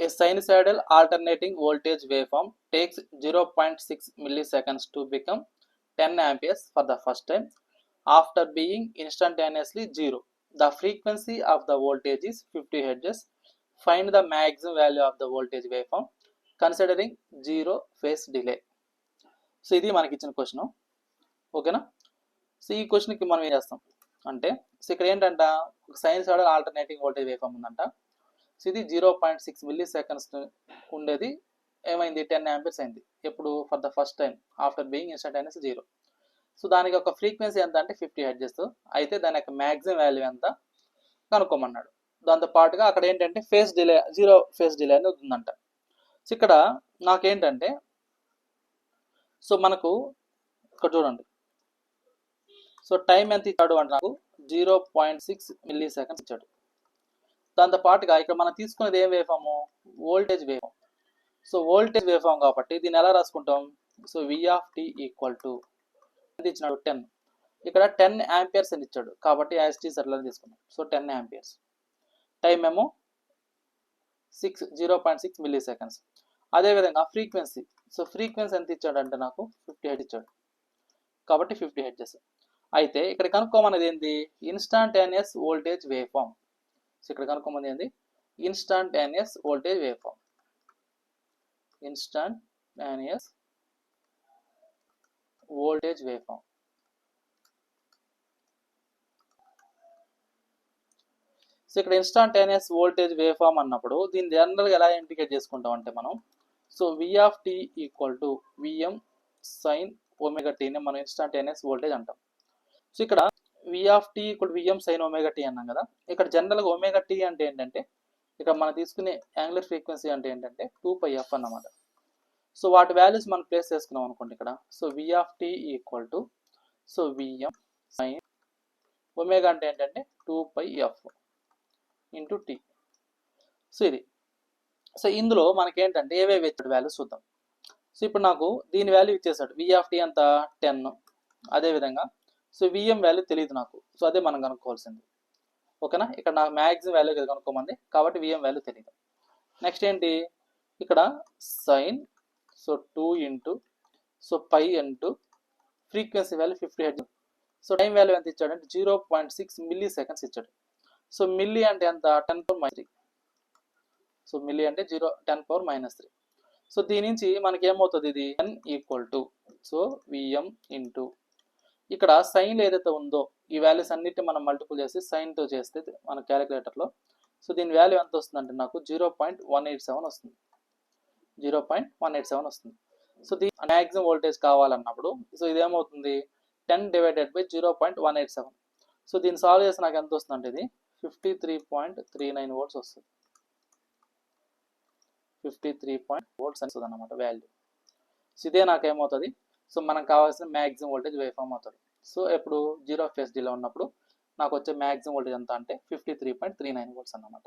A sinusoidal alternating voltage waveform takes 0.6 milliseconds to become 10 amperes for the first time after being instantaneously zero. The frequency of the voltage is 50 Hz. Find the maximum value of the voltage waveform considering zero phase delay. So ఇది మనకి ఇచ్చిన question, ఓకేనా. So ఈ క్వశ్చన్కి మనం ఏం చేస్తాం అంటే, సో ఇక్కడ ఏంటంట, ఒక sinusoidal alternating voltage waveform ఉందంట. సో ఇది 0.6 మిల్లీ సెకండ్స్ ఉండేది ఏమైంది 10 యాంపియర్స్ అయింది. ఎప్పుడు for the first time after being instantaneous zero. So దానికి ఒక ఫ్రీక్వెన్సీ ఎంత అంటే 50 హెర్ట్జ్. అయితే దాని యొక్క మ్యాక్సిమం వాల్యూ ఎంత కనుక్కోమన్నాడు. దాంతో పాటుగా అక్కడ ఏంటంటే phase delay, zero phase delay అనేది ఉందంట. సో ఇక్కడ నాకేంటంటే, సో మనకు ఇక్కడ చూడండి, సో టైం ఎంత ఇచ్చాడు అంటే నాకు 0.6 మిల్లీ సెకండ్స్ ఇచ్చాడు. దాంతో పాటుగా ఇక్కడ మనం తీసుకునేది ఏం waveform, voltage waveform. So voltage waveform కాబట్టి దీన్ని ఎలా రాసుకుంటాం, so V of t equal to ఎంత ఇచ్చినాడు 10, ఇక్కడ 10 యాంపియర్స్ అని ఇచ్చాడు కాబట్టి యాజ్ టీ అట్లా తీసుకున్నాం. సో 10 యాంపియర్స్, టైం ఏమో 0.6 మిల్లీ సెకండ్స్. అదేవిధంగా ఫ్రీక్వెన్సీ, సో ఫ్రీక్వెన్సీ ఎంత ఇచ్చాడు అంటే నాకు 50 హెర్ట్జ్ ఇచ్చాడు కాబట్టి 50 హెర్ట్జ్. అయితే ఇక్కడ కనుక్కోమనేది ఏంది, instantaneous voltage waveform. So ఇక్కడ కనుక్కోమనేది ఏంది, instantaneous voltage waveform. Instantaneous voltage waveform. So ఇక్కడ ఇన్స్టాంటేనియస్ వోల్టేజ్ వేవ్ ఫామ్ అన్నప్పుడు దీన్ని జనరల్గా ఎలా ఇండికేట్ చేసుకుంటాం అంటే మనం, so V of t equal to Vm sine omega టీని మనం ఇన్స్టాంటేనియస్ వోల్టేజ్ అంటాం. సో ఇక్కడ V of t equal Vm sine omega T అన్నాం కదా. ఇక్కడ జనరల్గా ఒమేగా టీ అంటే ఏంటంటే, ఇక్కడ మనం తీసుకునే యాంగులర్ ఫ్రీక్వెన్సీ అంటే ఏంటంటే 2πf అన్నమాట. సో వాటి వాల్యూస్ మనం ప్లేస్ చేసుకున్నాం అనుకోండి ఇక్కడ. So V of t equal to, so Vm sine omega అంటే ఏంటంటే 2πf ఇంటూ టీ. సో ఇది, సో ఇందులో మనకి ఏంటంటే ఏవేవి ఇచ్చాడు వాల్యూస్ చూద్దాం. సో ఇప్పుడు నాకు దీని వాల్యూ ఇచ్చేసాడు, V ఆఫ్ t అంత 10. అదేవిధంగా సో Vm వాల్యూ తెలియదు నాకు, సో అదే మనం కనుక్కోవాల్సింది, ఓకేనా. ఇక్కడ నాకు మ్యాక్సిమం వాల్యూ కనుక్కోమంది కాబట్టి Vm వాల్యూ తెలియదు. నెక్స్ట్ ఏంటి, ఇక్కడ sine, so 2 into, so pi into frequency value 50 hertz. So time value ఎంత ఇచ్చాడు అంటే 0.6 మిల్లీ సెకండ్స్ ఇచ్చాడు. సో మిల్లీ అంటే ఎంత, 10⁻³ సో మిల్లీ అంటే 10⁻³ సో దీని నుంచి మనకి ఏమవుతుంది, ఇది n equal to, so Vm into ఇక్కడ సైన్ ఏదైతే ఉందో ఈ వాల్యూస్ అన్నిటిని మనం మల్టిపుల్ చేసి సైన్తో చేస్తే మన క్యాలిక్యులేటర్లో, సో దీని వాల్యూ ఎంత వస్తుందంటే నాకు 0.187 వస్తుంది. 0.187 వస్తుంది. సో దీని మ్యాక్సిమం వోల్టేజ్ కావాలన్నప్పుడు సో ఇదేమవుతుంది 10/0.187. సో దీన్ని సాల్వ్ చేసి నాకు ఎంత వస్తుందంటే ఇది 53.39 వోల్ట్స్ వస్తుంది. 53 వోల్ట్స్ అని వస్తుంది అన్నమాట వాల్యూ. సో ఇదే నాకేమవుతుంది, సో మనకు కావాల్సిన మ్యాక్సిమం వోల్టేజ్ వేవ్ ఫామ్ అవుతుంది. సో ఎప్పుడు జీరో ఫేస్ డిలే ఉన్నప్పుడు నాకు వచ్చే మ్యాక్సిమం వోల్టేజ్ ఎంత అంటే 53.39 వోల్ట్స్ అన్నమాట.